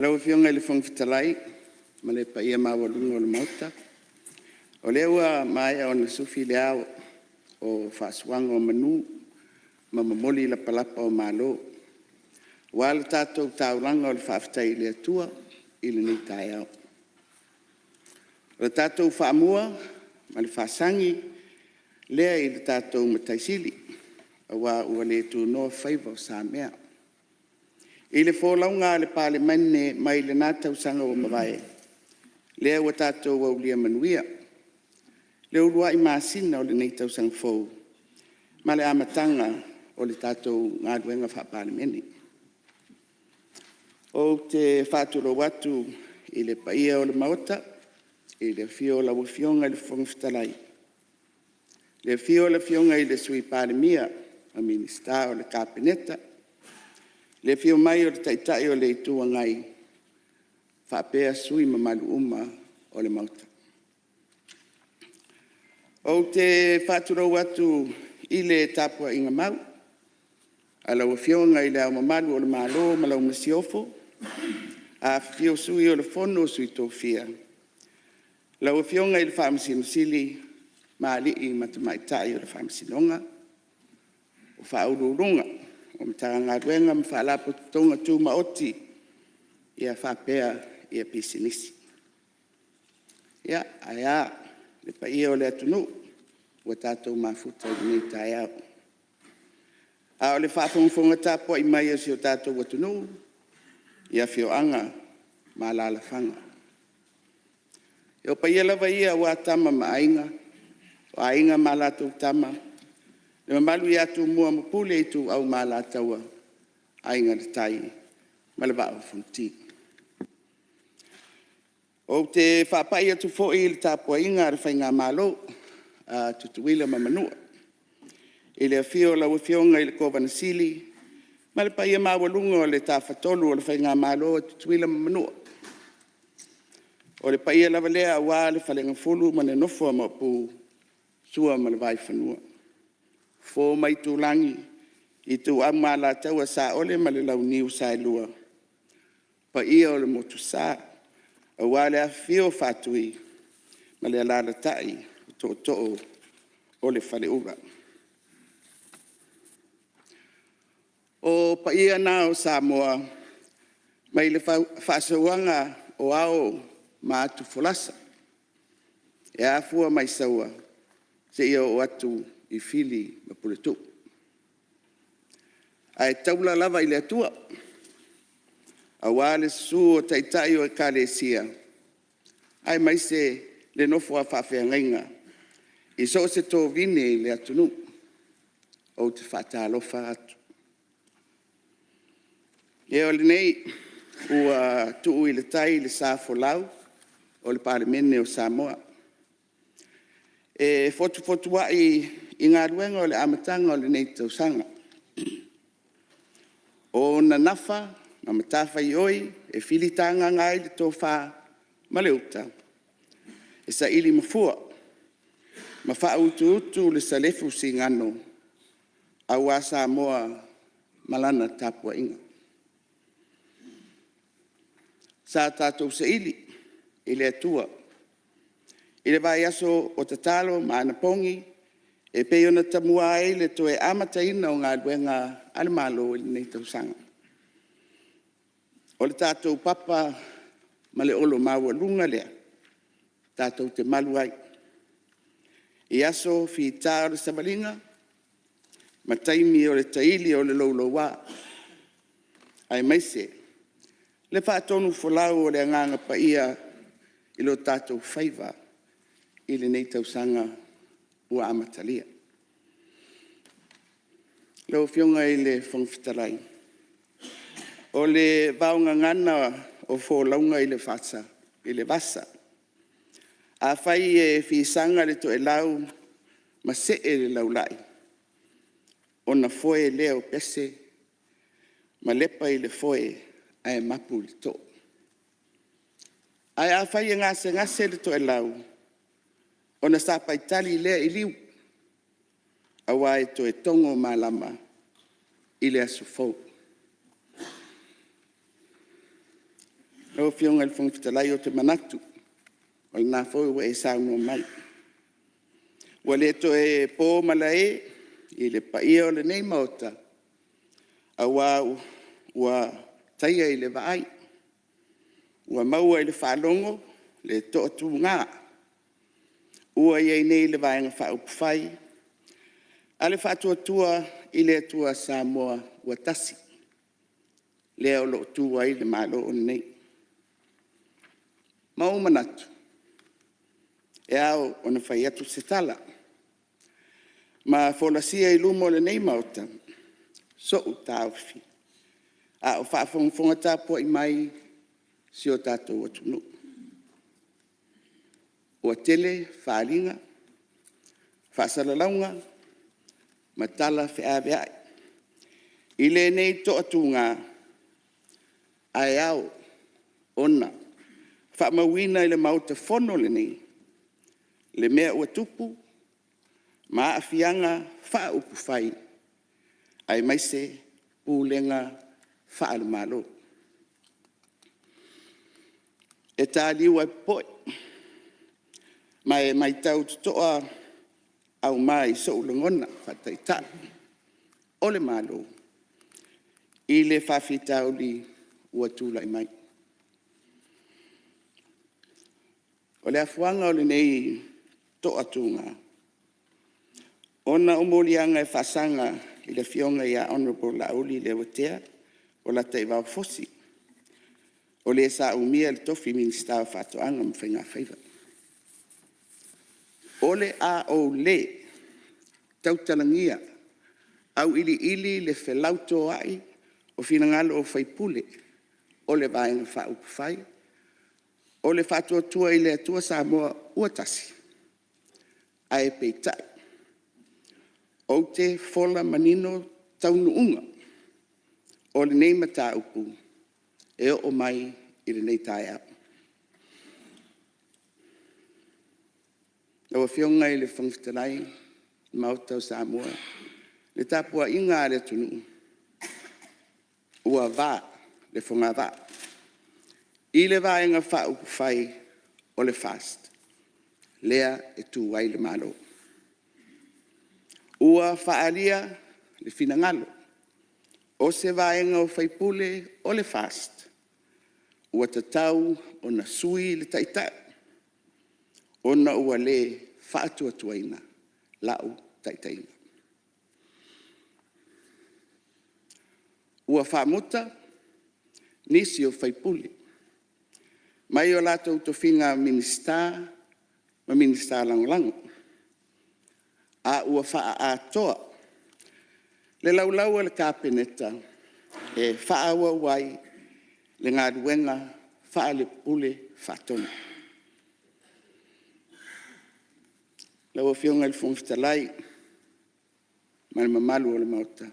Lau fionga le fong fitalai, ma le pa ia mawalunga o le mauta. O le ua mai o na sufi le au o whaasuanga o manu, ma mamoli la palapa o malo. Wa le tātou tauranga o le whaafitai le atua, i le nei tai au. O le tātou whaamua, ma le whaasangi, lea i le tātou mataisili, a wa ua le tu noa whaiva o sa mea. I le fōlaunga le pāle mane mai le nātau sanga o mawai. Lea ua tātou au lia manuia. Le urua i māsina o le nei tau sanga fōu. Ma le amatanga o le tātou ngāduenga whapāle mene. O te whāturo watu i le paia o le maota, i le fio la wafionga i le whongfitalai. Le fio la fionga i le sui pāle mia, a minista o le kāpeneta, le fio mai o le taitai o le itua ngai, whapea sui mamalu uma o le mauta. O te whāturau atu i le tapua inga mau, a lau fionga i le au mamalu o le malo ma lau masiofo, a fio sui o le fono sui tō fia. Lau fionga i le whaamasinosili, ma li i matamaitai o le whaamasinonga, o whaururunga, o mtara ngā ruenga ma whaalapo tonga tū maoti ia whapea ia pisinisi. Ia, aia, le pa ia o le atunu, ua tātou mafuta i nei tai au. A o le whaafonga tāpua i mai asi o tātou atunu, ia fio anga ma lalafanga. Ia pa ia lava ia wa tama ma ainga, o ainga ma lātou tama, le mamalu i atu mua mapule i tu au mala taua ainga le tai ma le vao funti. O te whapai atu fo i le tāpua inga re whainga malo tutuila ma manua. I le fio la wafionga i le kovana sili ma le paia mawalunga o le tāwhatolu o le whainga malo tutuila ma manua. O le paia lava lea wa le whalenga fulu ma le nofua ma pu sua ma le vai whanua. Fō mai tūlangi i tū amala taua sa ole ma le lau niu sa lua. Pa ia o le motu sa, a wale a fio fatui ma le alala tai to o le whale ura. O pa ia nā o Samoa, mai le whaasauanga o ao ma atu folasa. E a fua mai saua, se ia o atu i fili ma puletu. Ai taula lava i le atua. A wale su o taitai o e kālesia. Ai mai se le nofo a whawhea ngainga. I so se tō vine i le atunu. O te whatalofa atu. E o le nei, ua tuu i le tai le sāfo lau, o le palemene o Samoa. E fotu wa i ngā ruenga o le amatanga o le nei tausanga. O na nafa, na matafa i oi, e filitanga ngai le tō whā maleuta. E sa ili mafua, ma wha utu le salefu si ngano, a wā Samoa malana tapua inga. Sa tātou sa ili, i le atua. I le vai aso o tatalo ma anapongi, e pe ona tamua ai le toe amataina o ngā ruenga ale malo i nei tausanga. O le tātou papa ma le olo maua lunga lea, tātou te malu ai. I aso fi tā o le samalinga, ma taimi o le taili o le laulo wā. Ai maise, le whaatonu folau o le anganga pa ia i lo tātou whaiva i le nei tausanga ua amatalia. Leo fionga i le whongwhitarai. O le vaunga ngana o fōlaunga i le whasa, i le vasa. A whai e whisanga le to e lau, ma se e le laulai. O na foe leo pese, ma lepa i le foe a e mapu li to. Ai a whai e ngase le to e lau, o na sapa itali lea i liu. Awa e to e tongo malama i le asu fau. o fionga le whangwhitalai o te manatu. O le nā whoi wa e saunua mai. Wa le to e pō malae i le paia o le nei maota. A wa taia i le vaai. Wa maua i le whalongo le to atu ngā. Ua iei nei le vaenga whaupwhai. A le whatuatua i le atua Samoa ua tasi. Lea o lo tua i le malo o nei. Mau manatu. E au o na whai atu se tala. Ma wholasia i lumo le nei mauta. So u tāwhi. A o whaafonga tāpua i mai si o tātou atunu. Ua tele, whaalinga, whaasaralaunga, matala whiaweai. I le nei to atunga ai au, ona, whaamawina i le mauta whono le nei, le mea ua tupu, maa awhianga whaupu whai, ai maise pūlenga whaalumalo. E tā liwa poi, mai tau tutoa au mai so ulangona whataita, ole malo, i le whawhitau li ua tūlai mai. O le afuanga o le nei to atunga. Ona umolianga e whasanga i le fionga i a Honourable Lauli le watea o la te wau fosi. O le sa umia le tofi minister whatoanga mwhenga whaiva. O le a o le tautalangia au ili le whelauto ai o finangalo o whaipule o le vaenga whaupwhai. O le whatuatua i le atua Samoa uatasi. Ai peitai. O te whola manino taunuunga. O le nei mata upu. E o mai i le nei tae au. Awa fionga i le whangtalai mautau Samoa. Le tapua inga le tunu. Ua vā, le whonga vā. I le vaenga whaupuwhai o le fast. Lea e tū wai le malo. Ua whaalia le finangalo. O se vaenga o whaipule o le fast. Ua tatau o na sui le taitai. Ona ua le whaatuatuaina lau taitaina. Ua whaamuta nisi o whaipule. Mai o lato utofinga minister, ma minister langolango. A ua wha a toa. Le laulau le kāpeneta e whaaua wai le ngā ruenga wha le pule whatona. Lau fionga le whongfitalai ma le mamalu o le mauta.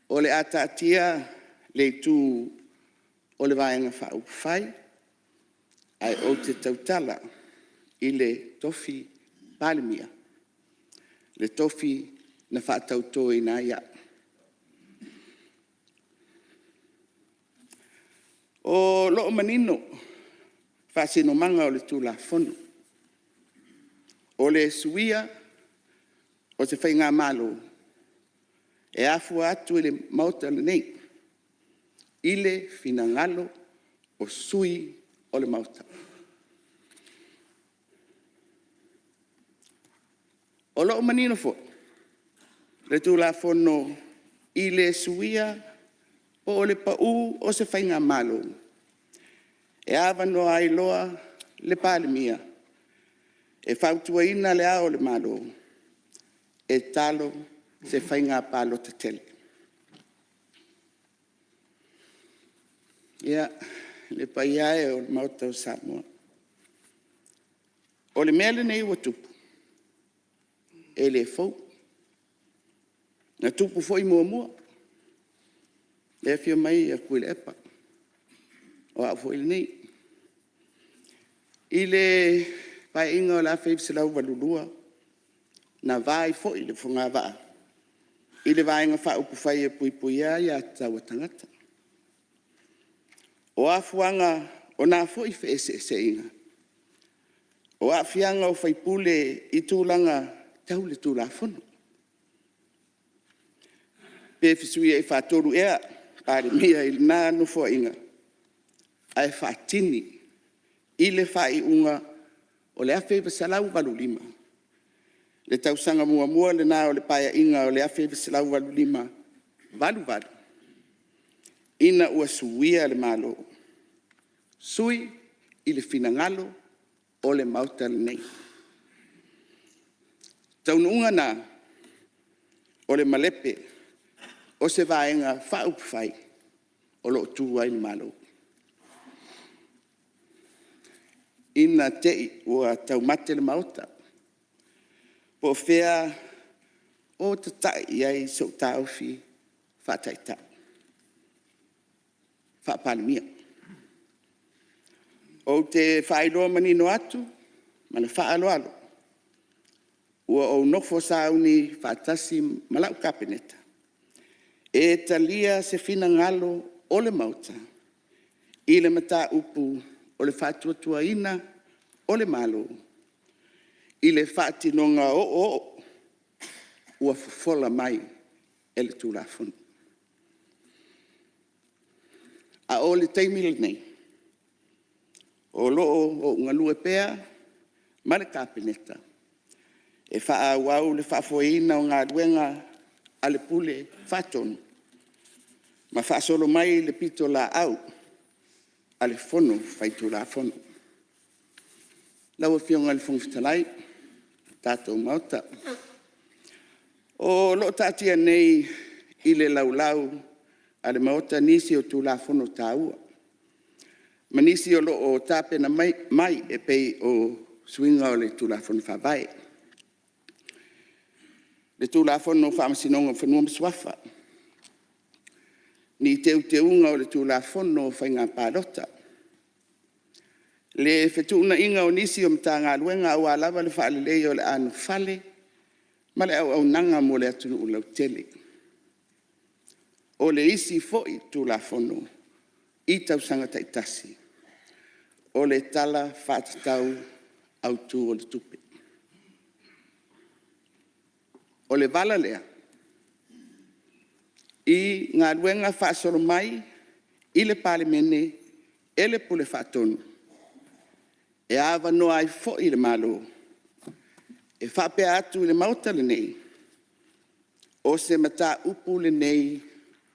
O le atatia le tū o le vaenga whauwhai, ai o te tautala i le tofi palimia, le tofi na whaatauto i nā ia. O loo manino, whaasino manga o le tūla whono. O le suia, o te whainga malo, e afua atu i le mauta le nei, ile finangalo o sui o le mauta. O loo manino fo, le tūla whono ile suia o le pau o se whainga malo. E awano ai loa le palimia, e whautuaina le ao le malo, e talo se whainga palo te tele. Ia, le paiae o le mautau Samoa. O le mea le nei ua tupu. E le fau. Na tupu foi mua mua. Le fia mai a kui le epa. O a foi le nei. I le pai inga o la feipse lau walulua. Na vai foi le funga vaa. I le vai inga wha upu whai e pui pui ia ia tau tangata. O afuanga o nā fo I whaese inga. O afianga o whaipule I tūlanga tau le tūlafono. Pe fisui e whātoru ea, pāre mia I nā nufo inga. Ai whātini, I le whai unga o le awhewha salau walu lima. Le tausanga mua le nā o le paia inga o le awhewha salau walu lima. Walu. Ina ua suia le malo. Sui I le finangalo o le mauta le nei. Taununga nā o le malepe o se vaenga whaupwhai o lo tū ai le malo. Ina tei ua taumate le mauta. Po whea o te tai iai so tauwhi whataita. Whapalimia. O te whairoa manino atu, mana whaaloalo. Ua o nofo sauni whatasi malau kapeneta. E talia se fina ngalo o le mauta. I le mata upu o le whatuatua ina o le malo. I le whatinonga o ua fofola mai e le tūlafunu. A o le teimile nei. O loo o ngalue pea, ma le kapeneta. E wha wau le whafoina o ngā duenga a le pule whatonu. Ma wha solo mai le pito la au, a le fono whaitu la fono. Lau fionga le fungfitalai, tātou mauta. O lo tātia nei I le laulau, a le mauta nisi o tū la fono tāua. Ma nisi o lo o tāpena mai e pei o swinga o le tū la fono whawai. Le tū la fono whamasinonga whanua mswafa. Ni teunga o le tū la fono whainga pādota. Le whetuna inga o nisi o mta ngā luenga au alawa le whaalelei o le anu whale, ma le au nanga mo le atunu u lau tele. O le isi foi tū la fono, I tausanga taitasi. O le tala whātatau au tū o le tupe. O le vala lea. I ngā luenga whaasoro mai, I le palemene, e le pule whaatonu. E awa no ai fo I le malo. E whapea atu I le mauta le nei. O se mata upu le nei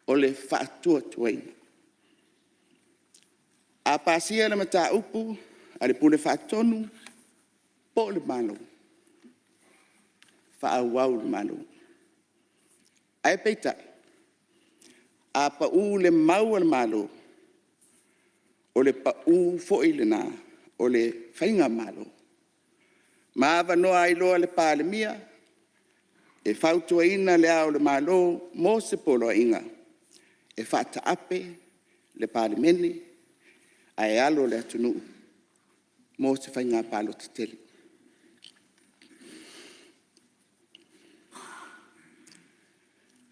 o le whaatua tuaina. A pasia le mata upu, a le pule whaatonu, po le malo. Whaawau le malo. Ai peita. A pa u le mau le malo. O le pa u fo I le nā. O le whainga malo. Maawa noa I loa le pālemia. E whautua ina le au le malo mo se polo inga. E whata ape le pālemene. A e alo le atunu. Mo se whainga palo te tele.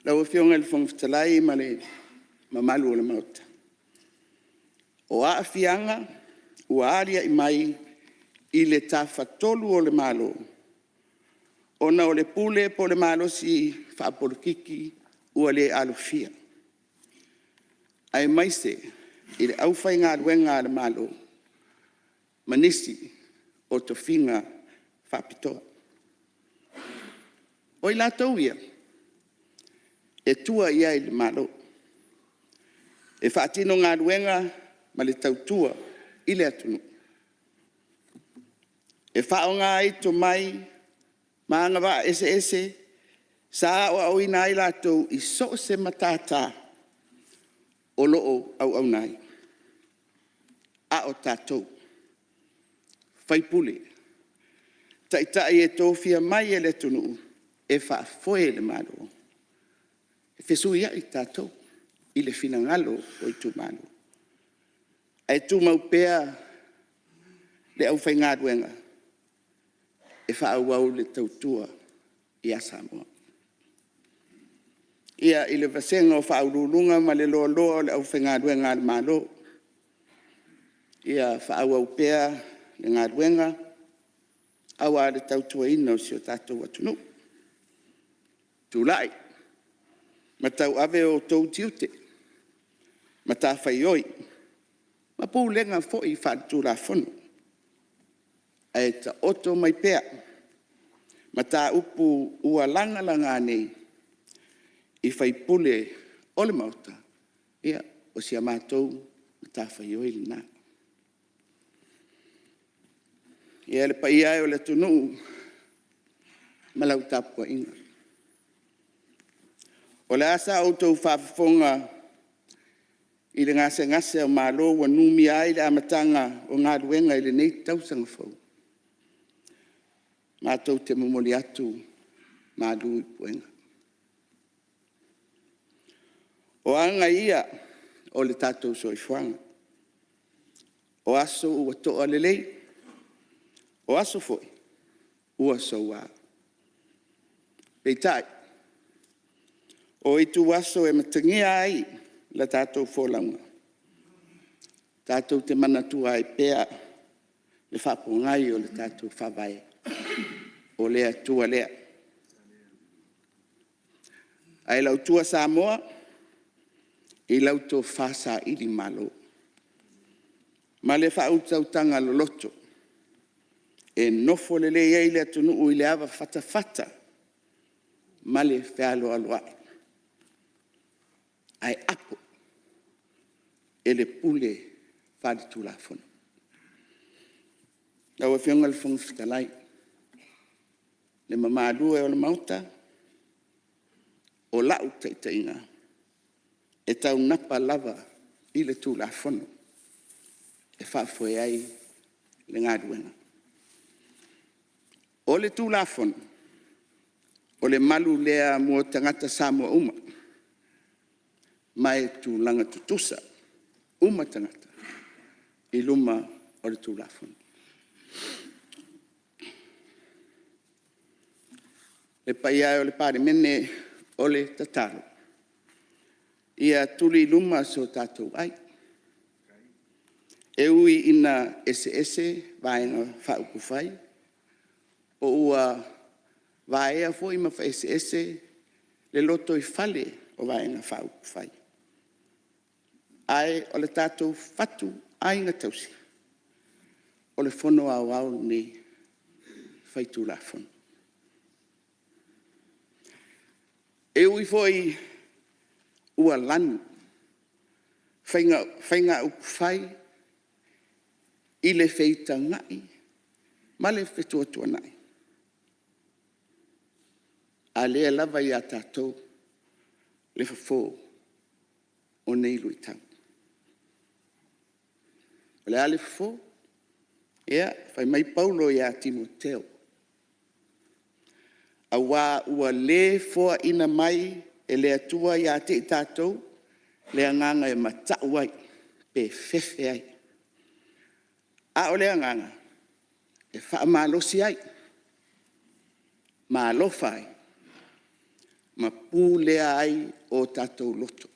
Lau fionga le whangwhitalai ma le mamalu o le mauta. O a fianga, ua aria I mai I le tawhatolu o le malo. Ona o le pule po le malo si whaapolokiki ua le alufia. Ai maise I le aufai ngā ruenga le malo. Manisi o to finga whaapitoa. O I lātou ia. E tua ia I le malo. E whaatino ngā ruenga ma le tautua I le atunu. E whao ngā ito mai, maanga wa ese, sa o au ina I lātou I so se matata o loo au nai. A o tātou. Whaipule. Taitai e tōwhia mai e le tunu, e whaafoe le malo. E whesui I tātou, I le finangalo o I tū malo. E tū maupea le au whainga ruenga. E whaawau le tautua I a Samoa. Ia I le vasenga o whaurulunga ma le loa le au whainga ruenga le malo. ia whaawau pēr le ngā ruenga, awa le tautua ina o si o tātou atunu. Tūlai, ma tau ave o tau tiute, ma tā whaioi, ma pū lenga fo i whaatu la whanu. Ai ta oto mai pēr, ma tā upu ua langa langa nei, i whaipule ole mauta, ia o si a mātou ma tā whaioi le nā. Ia le pai ai o le tunu, ma lau tāpua inga. O le asa o tau whaafonga i le ngase o mālo wa numi ai le amatanga o ngā ruenga i le nei tausanga fau. Mātou te momoli atu mālu i puenga. O anga ia o le tātou soifuanga. O aso ua toa lelei, o aso foi, ua soa. Peitai, o itu aso e matangia ai la tātou fōlaunga. Tātou te manatua ai pēr le whapongai o le tātou whawai. O lea tua lea. Ai lau tua Samoa, i lau tō whasa ili malo. Ma le whautautanga lo loto. E nofo le le ei le atunu ui le awa fata. Ma le whialo aloai. Ai apo. E le pule whadi tūla whanu. Lau e whionga le whungu whikalai. Le mamālua e o le mauta. O lau teitainga. E tau napa lava i le tūla whanu. E whaafoe ai le ngā ruenga. O le tūla whanu. O le malu lea mua tangata Samoa uma. Mai tūlanga tutusa. Uma tangata. I luma o le tūla whanu. Le pai ai o le pāre mene o le tataro. Ia tuli luma so tātou ai. E ui ina ese vaenga whaupu whai. O ua vaea fo ima wha ese le loto i whale o vaenga whaupu whai. Ai o le tātou whatu ainga tausi. O le whono au ni whaitu la whono. E ui foi ua lanu. Whainga upu whai. I le feita ngai. Ma le whetua nai. A lea lava i a tātou. Le whafo. O nei lui tau. O le ale whafo. Ea, whai mai Paulo i a Timoteo. A wā ua le foa ina mai e le atua i a te i tātou, le anganga e matau ai, pe fefe ai. A o le anganga, e wha malosi ai, malofa ai, ma pū lea ai o tātou loto.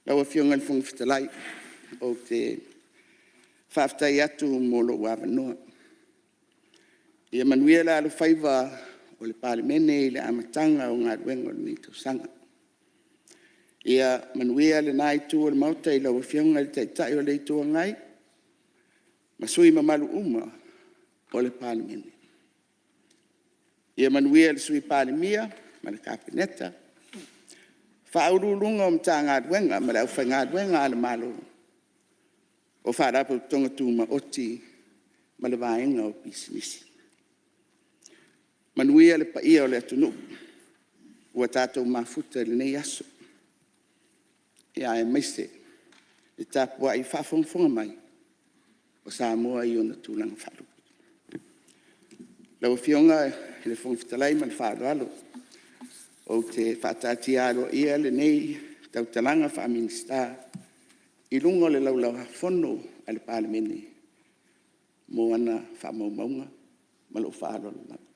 Lau a whionga le whunga whitalai, o te whaftai atu molo wawanoa. Ia manuia la alu whaiva o le palemene i le amatanga o ngā ruenga o le nitosanga. Ia manuia le nai tu o le mauta i lau whionga le taitai o le itua ngai. Masui mamalu uma o le palemene. Ia manuia le sui palemia, ma le kapeneta. Whaurulunga o mta ngā ruenga, ma le au whai ngā ruenga ale malo. O whaarapu tonga tūma oti, ma le vaenga o pisinisi. Manuia le paia o le atunu. Ua tātou mafuta le nei aso. Ia e maise. E tāpua i whaafonga mai. O Samoa i ona tūlanga whalu. Lau whionga le whongfitalai ma le whaaloalo. O te whaatati alo ia le nei tautalanga whaaminista. I lunga le laulau whono a le palemene. Mo ana whaamaumaunga. Ma lo whaaloalo.